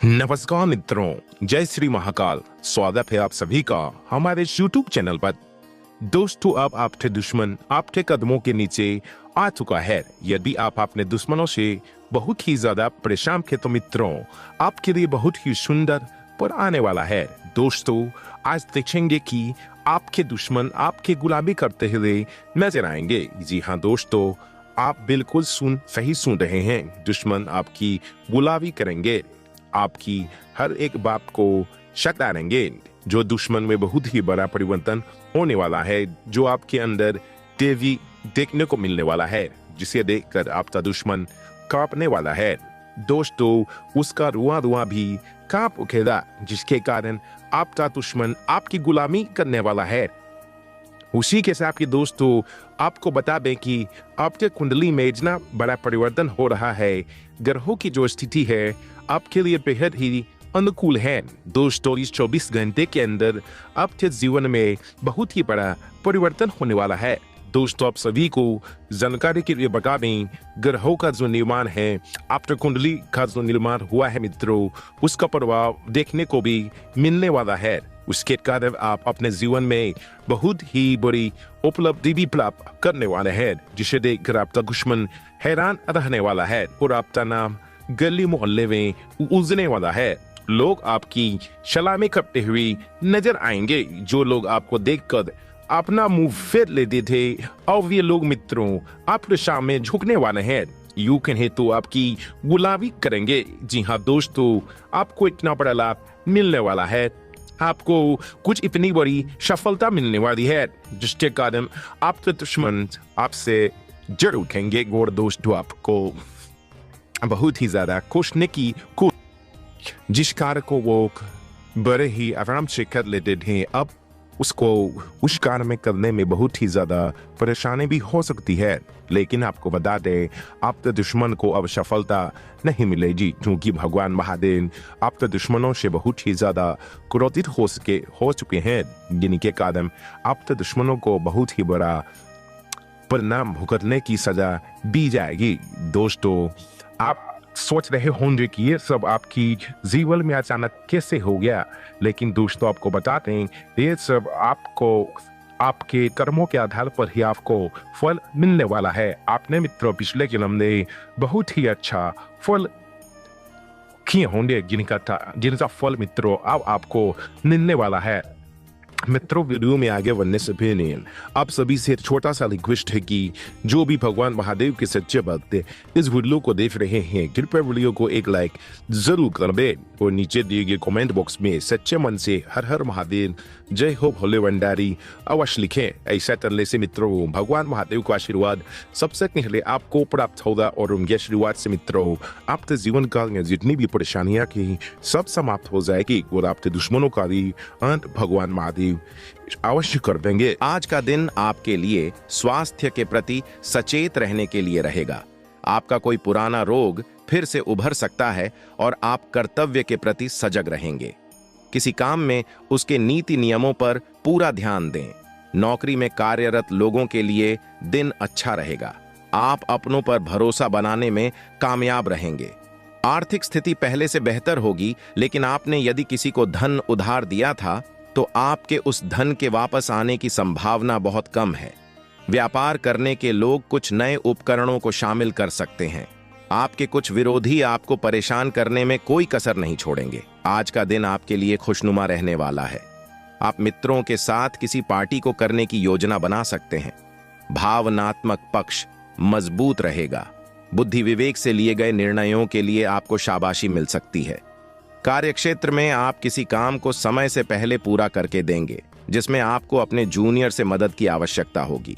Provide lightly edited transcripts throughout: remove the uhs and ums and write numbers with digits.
नमस्कार मित्रों, जय श्री महाकाल। स्वागत है आप सभी का हमारे YouTube चैनल पर। दोस्तों, अब आपके दुश्मन आपके कदमों के नीचे आ चुका है। यदि आप अपने दुश्मनों से बहुत ही ज्यादा परेशान थे तो मित्रों, आपके लिए बहुत ही सुंदर पर आने वाला है। दोस्तों, आज देखेंगे कि आपके दुश्मन आपके गुलामी करते हुए नजर आएंगे। जी हाँ दोस्तों, आप बिल्कुल सही सुन रहे हैं। दुश्मन आपकी गुलामी करेंगे, आपकी हर एक बात को शक डालेंगे। जो दुश्मन में बहुत ही बड़ा परिवर्तन होने वाला है, जो आपके अंदर तेजी देखने को मिलने वाला है, जिसे देखकर आपका दुश्मन कांपने वाला है। दोस्तों, उसका रुआ रुआ भी कांप उठेगा, जिसके कारण आपका दुश्मन आपकी गुलामी करने वाला है। उसी के साथ ही दोस्तों, आपको बता दें कि आपके कुंडली में इतना बड़ा परिवर्तन हो रहा है। ग्रहों की जो स्थिति है आपके लिए बेहद ही अनुकूल है। दोस्तों, इस 24 घंटे के अंदर आपके जीवन में बहुत ही बड़ा परिवर्तन होने वाला है। दोस्तों, आप सभी को जानकारी के लिए बता दें, ग्रहों का जो निर्माण है, आपके कुंडली का जो निर्माण हुआ है मित्रों, उसका प्रभाव देखने को भी मिलने वाला है। उसके कारण आप अपने जीवन में बहुत ही बड़ी उपलब्धि भी प्राप्त करने वाले हैं, जिसे देखकर आपका दुश्मन हैरान रहने वाला है और आपका नाम गली मोहल्ले में उजने वाला है। लोग आपकी सलामी करते हुए नजर आएंगे। जो लोग आपको देखकर अपना मुंह फेर लेते थे, और ये लोग मित्रों आपके सामने झुकने वाले हैं। यूं कहें तो आपकी गुलामी करेंगे। जी हाँ दोस्तों, आपको इतना बड़ा लाभ मिलने वाला है। आपको कुछ इतनी बड़ी सफलता मिलने वाली है, जिसके कारण आपके दुश्मन आपसे जड़ उठेंगे। और दोस्तों, आपको बहुत ही ज्यादा खुशने की जिस कार्य को वो बड़े ही आराम से कर लेते थे, अब उसको उस कार्य में करने में बहुत ही ज्यादा परेशानी भी हो सकती है। लेकिन आपको बता दें, आपके दुश्मन को अब सफलता नहीं मिलेगी, क्योंकि भगवान महादेव आपके दुश्मनों से बहुत ही ज्यादा क्रोधित हो चुके हैं, जिनके कारण आपके दुश्मनों को बहुत ही बड़ा परिणाम भुगतने की सजा दी जाएगी। दोस्तों, आप सोच रहे होंगे कि ये सब आपकी जीवन में अचानक कैसे हो गया, लेकिन दोस्तों आपको बताते हैं, ये सब आपको आपके कर्मों के आधार पर ही आपको फल मिलने वाला है। आपने मित्रों पिछले जन्म में बहुत ही अच्छा फल किए होंगे, जिनका फल मित्रों अब आपको मिलने वाला है। मित्रों, वीडियो में आगे बढ़ने से पहले आप सभी से छोटा सा रिक्वेस्ट है कि जो भी भगवान महादेव के सच्चे भक्त इस वीडियो को देख रहे हैं, कृपया वीडियो को एक लाइक जरूर कर दें और नीचे दिए गए कमेंट बॉक्स में सच्चे मन से हर हर महादेव, जय हो भोले भंडारी अवश्य लिखें। ऐसा करने से मित्रों भगवान महादेव का आशीर्वाद सबसे पहले आपको प्राप्त होगा और उनके आशीर्वाद से मित्रों आपके जीवन काल में जितनी भी परेशानियां की सब समाप्त हो जाएगी और आपके दुश्मनों का भी अंत भगवान महादेव अवश्य कर देंगे। आज का दिन आपके लिए स्वास्थ्य के प्रति सचेत रहने के लिए रहेगा। आपका कोई पुराना रोग फिर से उभर सकता है और आप कर्तव्य के प्रति सजग रहेंगे। किसी काम में उसके नीति नियमों पर पूरा ध्यान दें। नौकरी में कार्यरत लोगों के लिए दिन अच्छा रहेगा। आप अपनों पर भरोसा बनाने में कामयाब रहेंगे। आर्थिक स्थिति पहले से बेहतर होगी, लेकिन आपने यदि किसी को धन उधार दिया था तो आपके उस धन के वापस आने की संभावना बहुत कम है। व्यापार करने के लोग कुछ नए उपकरणों को शामिल कर सकते हैं। आपके कुछ विरोधी आपको परेशान करने में कोई कसर नहीं छोड़ेंगे। आज का दिन आपके लिए खुशनुमा रहने वाला है। आप मित्रों के साथ किसी पार्टी को करने की योजना बना सकते हैं। भावनात्मक पक्ष मजबूत रहेगा। बुद्धि विवेक से लिए गए निर्णयों के लिए आपको शाबाशी मिल सकती है। कार्यक्षेत्र में आप किसी काम को समय से पहले पूरा करके देंगे, जिसमें आपको अपने जूनियर से मदद की आवश्यकता होगी।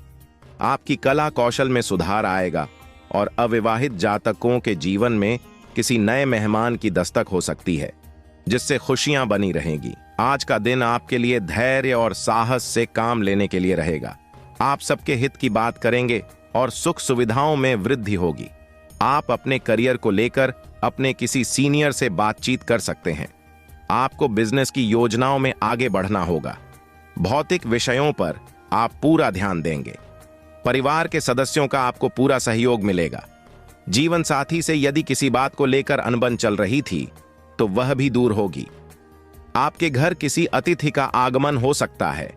आपकी कला कौशल में सुधार आएगा और अविवाहित जातकों के जीवन में किसी नए मेहमान की दस्तक हो सकती है, जिससे खुशियां बनी रहेंगी। आज का दिन आपके लिए धैर्य और साहस से काम लेने के लिए रहेगा। आप सबके हित की बात करेंगे और सुख सुविधाओं में वृद्धि होगी। आप अपने करियर को लेकर अपने किसी सीनियर से बातचीत कर सकते हैं। आपको बिजनेस की योजनाओं में आगे बढ़ना होगा। भौतिक विषयों पर आप पूरा ध्यान देंगे। परिवार के सदस्यों का आपको पूरा सहयोग मिलेगा। जीवन साथी से यदि किसी बात को लेकर अनबन चल रही थी तो वह भी दूर होगी। आपके घर किसी अतिथि का आगमन हो सकता है,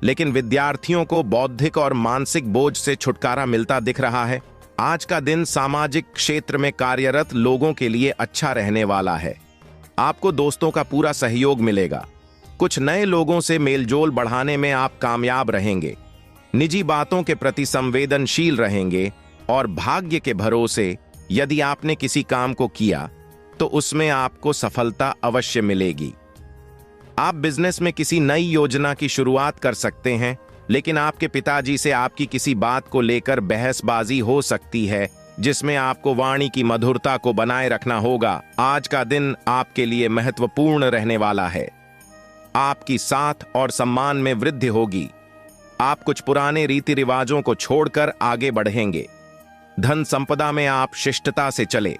लेकिन विद्यार्थियों को बौद्धिक और मानसिक बोझ से छुटकारा मिलता दिख रहा है। आज का दिन सामाजिक क्षेत्र में कार्यरत लोगों के लिए अच्छा रहने वाला है। आपको दोस्तों का पूरा सहयोग मिलेगा। कुछ नए लोगों से मेलजोल बढ़ाने में आप कामयाब रहेंगे। निजी बातों के प्रति संवेदनशील रहेंगे और भाग्य के भरोसे यदि आपने किसी काम को किया तो उसमें आपको सफलता अवश्य मिलेगी। आप बिजनेस में किसी नई योजना की शुरुआत कर सकते हैं, लेकिन आपके पिताजी से आपकी किसी बात को लेकर बहसबाजी हो सकती है, जिसमें आपको वाणी की मधुरता को बनाए रखना होगा। आज का दिन आपके लिए महत्वपूर्ण रहने वाला है। आपकी साथ और सम्मान में वृद्धि होगी। आप कुछ पुराने रीति रिवाजों को छोड़कर आगे बढ़ेंगे। धन संपदा में आप शिष्टता से चले।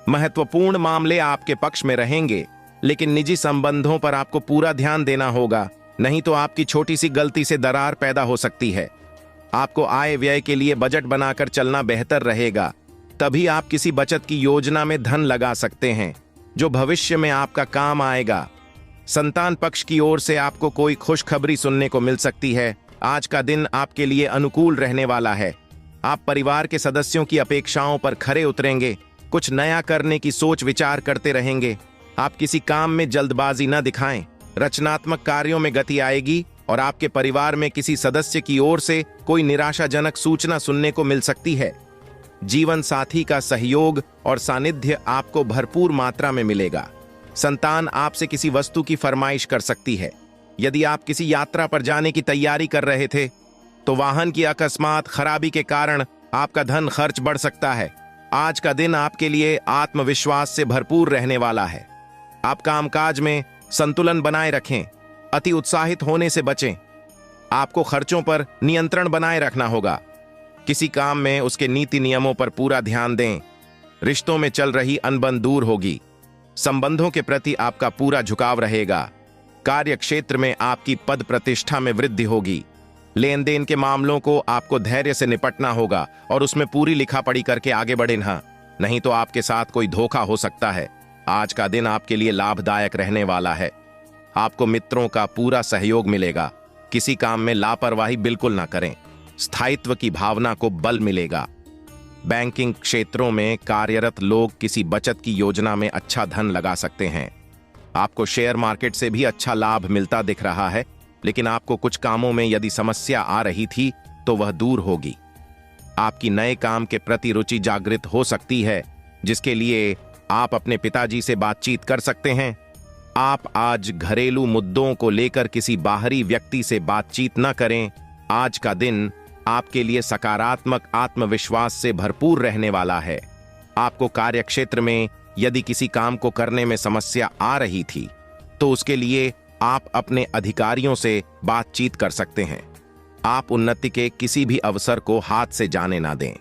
महत्वपूर्ण मामले आपके पक्ष में रहेंगे, लेकिन निजी संबंधों पर आपको पूरा ध्यान देना होगा, नहीं तो आपकी छोटी सी गलती से दरार पैदा हो सकती है। आपको आय व्यय के लिए बजट बनाकर चलना बेहतर रहेगा। तभी आप किसी बचत की योजना में धन लगा सकते हैं, जो भविष्य में आपका काम आएगा। संतान पक्ष की ओर से आपको कोई खुशखबरी सुनने को मिल सकती है। आज का दिन आपके लिए अनुकूल रहने वाला है। आप परिवार के सदस्यों की अपेक्षाओं पर खरे उतरेंगे। कुछ नया करने की सोच विचार करते रहेंगे। आप किसी काम में जल्दबाजी न दिखाएं। रचनात्मक कार्यों में गति आएगी और आपके परिवार में किसी सदस्य की ओर से कोई निराशाजनक सूचना सुनने को मिल सकती है। जीवन साथी का सहयोग और सानिध्य आपको भरपूर मात्रा में मिलेगा। संतान आपसे किसी वस्तु की फरमाइश कर सकती है। यदि आप किसी यात्रा पर जाने की तैयारी कर रहे थे तो वाहन की अकस्मात खराबी के कारण आपका धन खर्च बढ़ सकता है। आज का दिन आपके लिए आत्मविश्वास से भरपूर रहने वाला है। आप कामकाज में संतुलन बनाए रखें। अति उत्साहित होने से बचें। आपको खर्चों पर नियंत्रण बनाए रखना होगा। किसी काम में उसके नीति नियमों पर पूरा ध्यान दें। रिश्तों में चल रही अनबन दूर होगी। संबंधों के प्रति आपका पूरा झुकाव रहेगा। कार्य क्षेत्र में आपकी पद प्रतिष्ठा में वृद्धि होगी। लेन देन के मामलों को आपको धैर्य से निपटना होगा और उसमें पूरी लिखापढ़ी करके आगे बढ़ना, नहीं तो आपके साथ कोई धोखा हो सकता है। आज का दिन आपके लिए लाभदायक रहने वाला है। आपको मित्रों का पूरा सहयोग मिलेगा। किसी काम में लापरवाही बिल्कुल ना करें। स्थायित्व की भावना को बल मिलेगा। बैंकिंग क्षेत्रों में कार्यरत लोग किसी बचत की योजना में अच्छा धन लगा सकते हैं। आपको शेयर मार्केट से भी अच्छा लाभ मिलता दिख रहा है, लेकिन आपको कुछ कामों में यदि समस्या आ रही थी तो वह दूर होगी। आपकी नए काम के प्रति रुचि जागृत हो सकती है, जिसके लिए आप अपने पिताजी से बातचीत कर सकते हैं। आप आज घरेलू मुद्दों को लेकर किसी बाहरी व्यक्ति से बातचीत न करें। आज का दिन आपके लिए सकारात्मक आत्मविश्वास से भरपूर रहने वाला है। आपको कार्यक्षेत्र में यदि किसी काम को करने में समस्या आ रही थी तो उसके लिए आप अपने अधिकारियों से बातचीत कर सकते हैं। आप उन्नति के किसी भी अवसर को हाथ से जाने ना दें।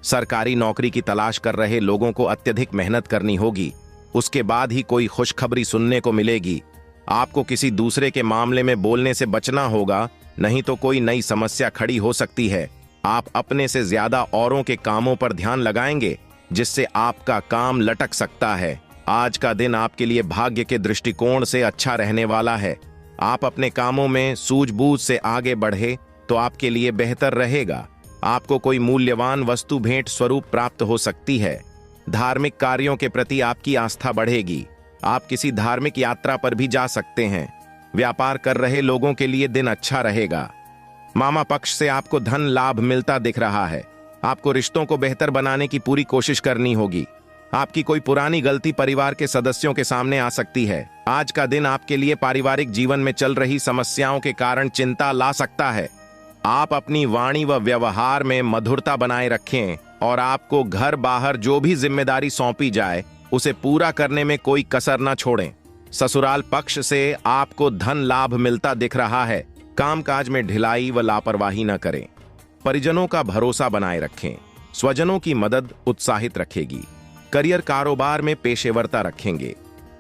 सरकारी नौकरी की तलाश कर रहे लोगों को अत्यधिक मेहनत करनी होगी। उसके बाद ही कोई खुशखबरी सुनने को मिलेगी। आपको किसी दूसरे के मामले में बोलने से बचना होगा, नहीं तो कोई नई समस्या खड़ी हो सकती है। आप अपने से ज्यादा औरों के कामों पर ध्यान लगाएंगे, जिससे आपका काम लटक सकता है। आज का दिन आपके लिए भाग्य के दृष्टिकोण से अच्छा रहने वाला है। आप अपने कामों में सूझबूझ से आगे बढ़े तो आपके लिए बेहतर रहेगा। आपको कोई मूल्यवान वस्तु भेंट स्वरूप प्राप्त हो सकती है। धार्मिक कार्यों के प्रति आपकी आस्था बढ़ेगी। आप किसी धार्मिक यात्रा पर भी जा सकते हैं। व्यापार कर रहे लोगों के लिए दिन अच्छा रहेगा। मामा पक्ष से आपको धन लाभ मिलता दिख रहा है। आपको रिश्तों को बेहतर बनाने की पूरी कोशिश करनी होगी। आपकी कोई पुरानी गलती परिवार के सदस्यों के सामने आ सकती है। आज का दिन आपके लिए पारिवारिक जीवन में चल रही समस्याओं के कारण चिंता ला सकता है। आप अपनी वाणी व व्यवहार में मधुरता बनाए रखें और आपको घर बाहर जो भी जिम्मेदारी सौंपी जाए उसे पूरा करने में कोई कसर न छोड़ें। ससुराल पक्ष से आपको धन लाभ मिलता दिख रहा है। कामकाज में ढिलाई व लापरवाही न करें। परिजनों का भरोसा बनाए रखें। स्वजनों की मदद उत्साहित रखेगी। करियर कारोबार में पेशेवरता रखेंगे।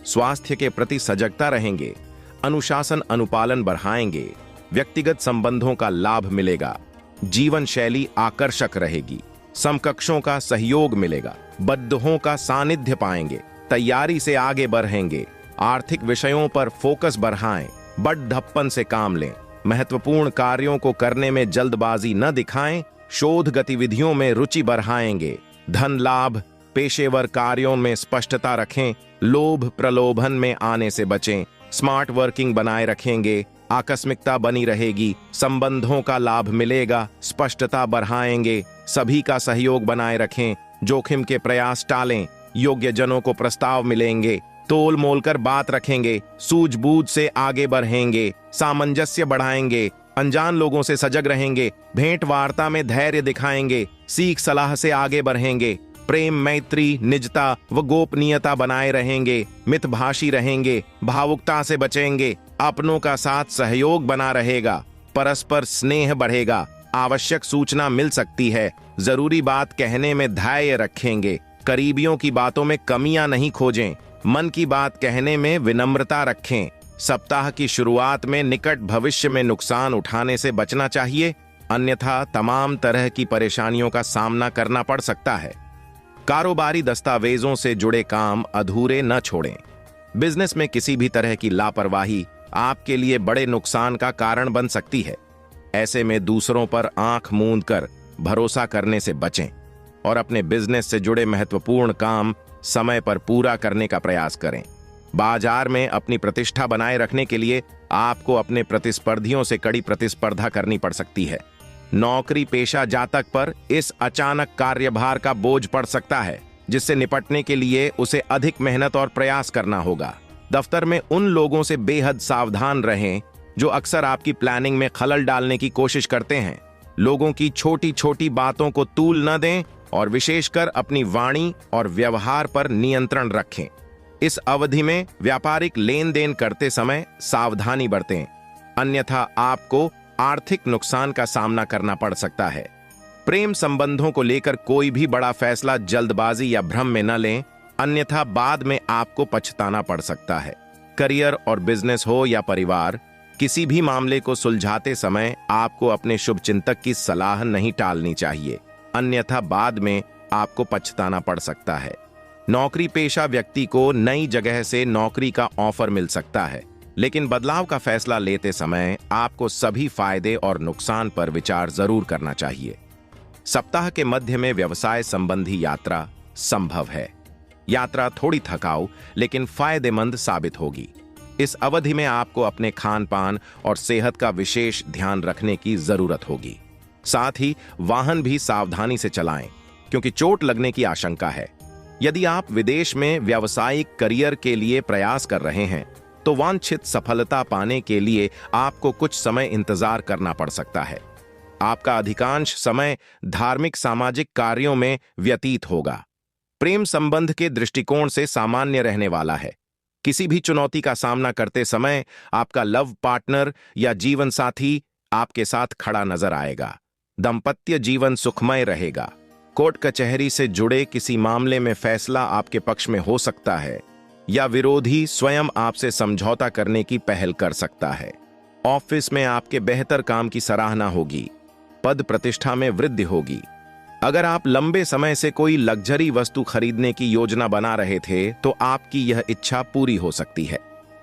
स्वास्थ्य के प्रति सजगता रहेंगे। अनुशासन अनुपालन बढ़ाएंगे। व्यक्तिगत संबंधों का लाभ मिलेगा। जीवन शैली आकर्षक रहेगी। समकक्षों का सहयोग मिलेगा। बद्दों का सानिध्य पाएंगे। तैयारी से आगे बढ़ेंगे। आर्थिक विषयों पर फोकस बढ़ाएं, बड़ढप्पन से काम लें। महत्वपूर्ण कार्यों को करने में जल्दबाजी न दिखाएं, शोध गतिविधियों में रुचि बढ़ाएंगे। धन लाभ, पेशेवर कार्यों में स्पष्टता रखें, लोभ प्रलोभन में आने से बचें। स्मार्ट वर्किंग बनाए रखेंगे, आकस्मिकता बनी रहेगी, संबंधों का लाभ मिलेगा, स्पष्टता बढ़ाएंगे। सभी का सहयोग बनाए रखें, जोखिम के प्रयास टालें, योग्य जनों को प्रस्ताव मिलेंगे, तोल मोल कर बात रखेंगे, सूझबूझ से आगे बढ़ेंगे, सामंजस्य बढ़ाएंगे, अनजान लोगों से सजग रहेंगे, भेंट वार्ता में धैर्य दिखाएंगे, सीख सलाह से आगे बढ़ेंगे, प्रेम मैत्री निजता व गोपनीयता बनाए रहेंगे, मितभाषी रहेंगे, भावुकता से बचेंगे, अपनों का साथ सहयोग बना रहेगा, परस्पर स्नेह बढ़ेगा, आवश्यक सूचना मिल सकती है, जरूरी बात कहने में धैर्य रखेंगे, करीबियों की बातों में कमियां नहीं खोजें, मन की बात कहने में विनम्रता रखें। सप्ताह की शुरुआत में निकट भविष्य में नुकसान उठाने से बचना चाहिए, अन्यथा तमाम तरह की परेशानियों का सामना करना पड़ सकता है। कारोबारी दस्तावेजों से जुड़े काम अधूरे न छोड़ें। बिजनेस में किसी भी तरह की लापरवाही आपके लिए बड़े नुकसान का कारण बन सकती है। ऐसे में दूसरों पर आंख मूंद कर भरोसा करने से बचें और अपने बिजनेस से जुड़े महत्वपूर्ण काम समय पर पूरा करने का प्रयास करें। बाजार में अपनी प्रतिष्ठा बनाए रखने के लिए आपको अपने प्रतिस्पर्धियों से कड़ी प्रतिस्पर्धा करनी पड़ सकती है। नौकरी पेशा जातक पर इस अचानक कार्यभार का बोझ पड़ सकता है, जिससे निपटने के लिए उसे अधिक मेहनत और प्रयास करना होगा। दफ्तर में उन लोगों से बेहद सावधान रहें जो अक्सर आपकी प्लानिंग में खलल डालने की कोशिश करते हैं। लोगों की छोटी छोटी बातों को तूल न दें और विशेषकर अपनी वाणी और व्यवहार पर नियंत्रण रखें। इस अवधि में व्यापारिक लेन देन करते समय सावधानी बरतें, अन्यथा आपको आर्थिक नुकसान का सामना करना पड़ सकता है। प्रेम संबंधों को लेकर कोई भी बड़ा फैसला जल्दबाजी या भ्रम में न लें, अन्यथा बाद में आपको पछताना पड़ सकता है। करियर और बिजनेस हो या परिवार, किसी भी मामले को सुलझाते समय आपको अपने शुभचिंतक की सलाह नहीं टालनी चाहिए, अन्यथा बाद में आपको पछताना पड़ सकता है। नौकरी पेशा व्यक्ति को नई जगह से नौकरी का ऑफर मिल सकता है, लेकिन बदलाव का फैसला लेते समय आपको सभी फायदे और नुकसान पर विचार जरूर करना चाहिए। सप्ताह के मध्य में व्यवसाय संबंधी यात्रा संभव है। यात्रा थोड़ी थकाऊ लेकिन फायदेमंद साबित होगी। इस अवधि में आपको अपने खान पान और सेहत का विशेष ध्यान रखने की जरूरत होगी। साथ ही वाहन भी सावधानी से चलाएं, क्योंकि चोट लगने की आशंका है। यदि आप विदेश में व्यावसायिक करियर के लिए प्रयास कर रहे हैं, तो वांछित सफलता पाने के लिए आपको कुछ समय इंतजार करना पड़ सकता है। आपका अधिकांश समय धार्मिक सामाजिक कार्यों में व्यतीत होगा। प्रेम संबंध के दृष्टिकोण से सामान्य रहने वाला है। किसी भी चुनौती का सामना करते समय आपका लव पार्टनर या जीवन साथी आपके साथ खड़ा नजर आएगा। दाम्पत्य जीवन सुखमय रहेगा। कोर्ट कचहरी से जुड़े किसी मामले में फैसला आपके पक्ष में हो सकता है, या विरोधी स्वयं आपसे समझौता करने की पहल कर सकता है। ऑफिस में आपके बेहतर काम की सराहना होगी। पद प्रतिष्ठा में वृद्धि होगी। अगर आप लंबे समय से कोई लग्जरी वस्तु खरीदने की योजना बना रहे थे, तो आपकी यह इच्छा पूरी हो सकती है।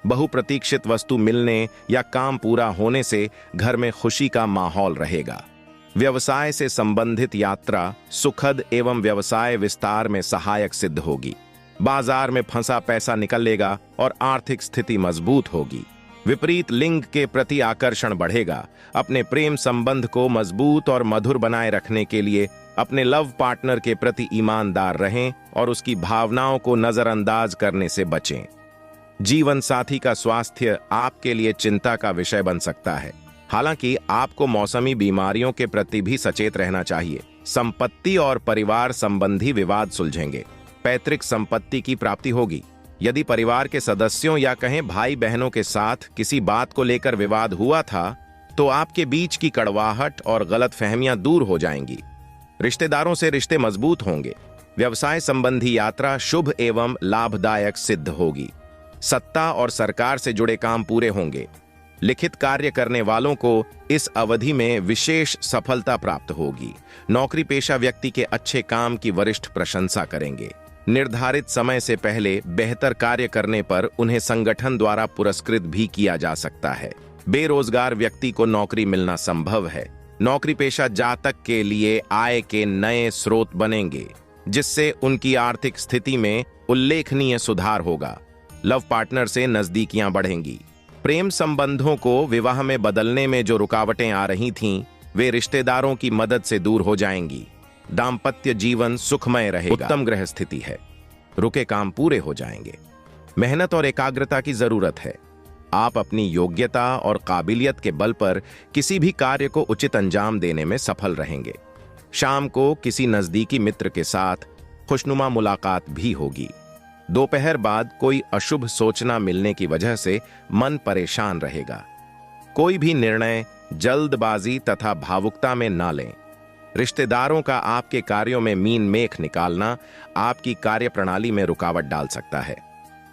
बहुप्रतीक्षित वस्तु मिलने या काम पूरा होने से घर में खुशी का माहौल रहेगा। व्यवसाय से संबंधित यात्रा सुखद एवं व्यवसाय विस्तार में सहायक सिद्ध होगी। बाजार में फंसा पैसा निकलेगा और आर्थिक स्थिति मजबूत होगी। विपरीत लिंग के प्रति आकर्षण बढ़ेगा। अपने प्रेम संबंध को मजबूत और मधुर बनाए रखने के लिए अपने लव पार्टनर के प्रति ईमानदार रहें और उसकी भावनाओं को नजरअंदाज करने से बचें। जीवन साथी का स्वास्थ्य आपके लिए चिंता का विषय बन सकता है। हालांकि आपको मौसमी बीमारियों के प्रति भी सचेत रहना चाहिए। संपत्ति और परिवार संबंधी विवाद सुलझेंगे। पैतृक संपत्ति की प्राप्ति होगी। यदि परिवार के सदस्यों या कहें भाई बहनों के साथ किसी बात को लेकर विवाद हुआ था, तो आपके बीच की कड़वाहट और गलतफहमियां दूर हो जाएंगी। रिश्तेदारों से रिश्ते मजबूत होंगे। व्यवसाय संबंधी यात्रा शुभ एवं लाभदायक सिद्ध होगी। सत्ता और सरकार से जुड़े काम पूरे होंगे। लिखित कार्य करने वालों को इस अवधि में विशेष सफलता प्राप्त होगी। नौकरी पेशा व्यक्ति के अच्छे काम की वरिष्ठ प्रशंसा करेंगे। निर्धारित समय से पहले बेहतर कार्य करने पर उन्हें संगठन द्वारा पुरस्कृत भी किया जा सकता है। बेरोजगार व्यक्ति को नौकरी मिलना संभव है। नौकरी पेशा जातक के लिए आय के नए स्रोत बनेंगे, जिससे उनकी आर्थिक स्थिति में उल्लेखनीय सुधार होगा। लव पार्टनर से नजदीकियां बढ़ेंगी। प्रेम संबंधों को विवाह में बदलने में जो रुकावटें आ रही थीं, वे रिश्तेदारों की मदद से दूर हो जाएंगी। दाम्पत्य जीवन सुखमय रहेगा। उत्तम ग्रह स्थिति है। रुके काम पूरे हो जाएंगे। मेहनत और एकाग्रता की जरूरत है। आप अपनी योग्यता और काबिलियत के बल पर किसी भी कार्य को उचित अंजाम देने में सफल रहेंगे। शाम को किसी नजदीकी मित्र के साथ खुशनुमा मुलाकात भी होगी। दोपहर बाद कोई अशुभ सूचना मिलने की वजह से मन परेशान रहेगा। कोई भी निर्णय जल्दबाजी तथा भावुकता में ना लें। रिश्तेदारों का आपके कार्यों में मीन मेख निकालना आपकी कार्यप्रणाली में रुकावट डाल सकता है।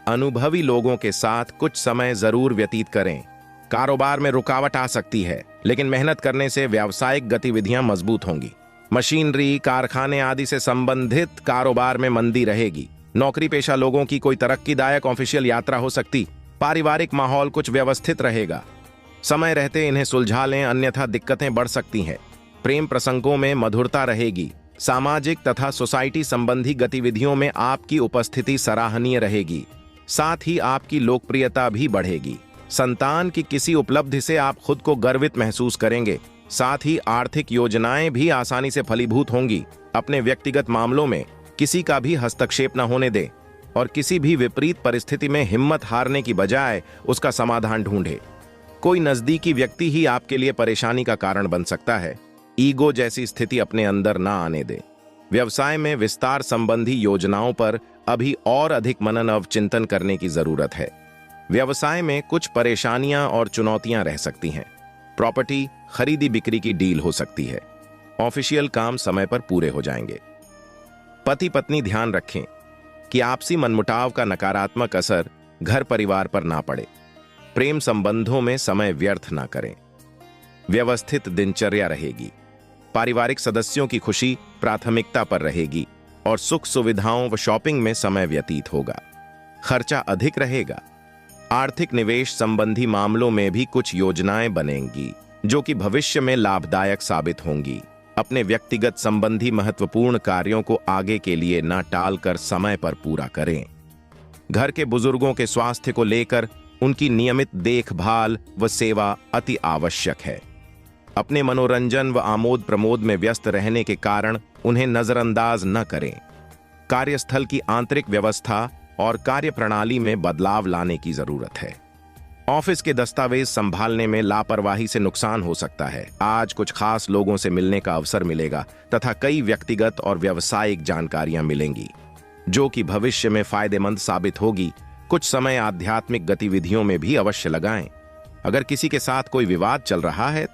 अनुभवी लोगों के साथ कुछ समय जरूर व्यतीत करें। कारोबार में रुकावट आ सकती है, लेकिन मेहनत करने से व्यावसायिक गतिविधियां मजबूत होंगी। मशीनरी, कारखाने आदि से संबंधित कारोबार में मंदी रहेगी। नौकरी पेशा लोगों की कोई तरक्कीदायक ऑफिशियल यात्रा हो सकती। पारिवारिक माहौल कुछ व्यवस्थित रहेगा। समय रहते इन्हें सुलझा लें, अन्यथा दिक्कतें बढ़ सकती हैं। प्रेम प्रसंगों में मधुरता रहेगी। सामाजिक तथा सोसाइटी संबंधी गतिविधियों में आपकी उपस्थिति सराहनीय रहेगी। साथ ही आपकी लोकप्रियता भी बढ़ेगी। संतान की किसी उपलब्धि से आप खुद को गर्वित महसूस करेंगे। साथ ही आर्थिक योजनाएं भी आसानी से फलीभूत होंगी। अपने व्यक्तिगत मामलों में किसी का भी हस्तक्षेप न होने दें और किसी भी विपरीत परिस्थिति में हिम्मत हारने की बजाय उसका समाधान ढूंढें। कोई नजदीकी व्यक्ति ही आपके लिए परेशानी का कारण बन सकता है। ईगो जैसी स्थिति अपने अंदर ना आने दें। व्यवसाय में विस्तार संबंधी योजनाओं पर अभी और अधिक मनन और चिंतन करने की जरूरत है। व्यवसाय में कुछ परेशानियां और चुनौतियां रह सकती हैं। प्रॉपर्टी खरीदी बिक्री की डील हो सकती है। ऑफिशियल काम समय पर पूरे हो जाएंगे। पति पत्नी ध्यान रखें कि आपसी मनमुटाव का नकारात्मक असर घर परिवार पर ना पड़े। प्रेम संबंधों में समय व्यर्थ ना करें। व्यवस्थित दिनचर्या रहेगी। पारिवारिक सदस्यों की खुशी प्राथमिकता पर रहेगी और सुख सुविधाओं व शॉपिंग में समय व्यतीत होगा। खर्चा अधिक रहेगा। आर्थिक निवेश संबंधी मामलों में भी कुछ योजनाएं बनेंगी जो कि भविष्य में लाभदायक साबित होंगी। अपने व्यक्तिगत संबंधी महत्वपूर्ण कार्यों को आगे के लिए न टालकर समय पर पूरा करें। घर के बुजुर्गों के स्वास्थ्य को लेकर उनकी नियमित देखभाल व सेवा अति आवश्यक है। अपने मनोरंजन व आमोद प्रमोद में व्यस्त रहने के कारण उन्हें नजरअंदाज न करें। कार्यस्थल की आंतरिक व्यवस्था और कार्यप्रणाली में बदलाव लाने की जरूरत है। ऑफिस के दस्तावेज संभालने में लापरवाही से नुकसान हो सकता है। आज कुछ खास लोगों से मिलने का अवसर मिलेगा तथा कई व्यक्तिगत और व्यावसायिक जानकारियां मिलेंगी जो कि भविष्य में फायदेमंद साबित होगी। कुछ समय आध्यात्मिक गतिविधियों में भी अवश्य लगाएं। अगर किसी के साथ कोई विवाद चल रहा है तो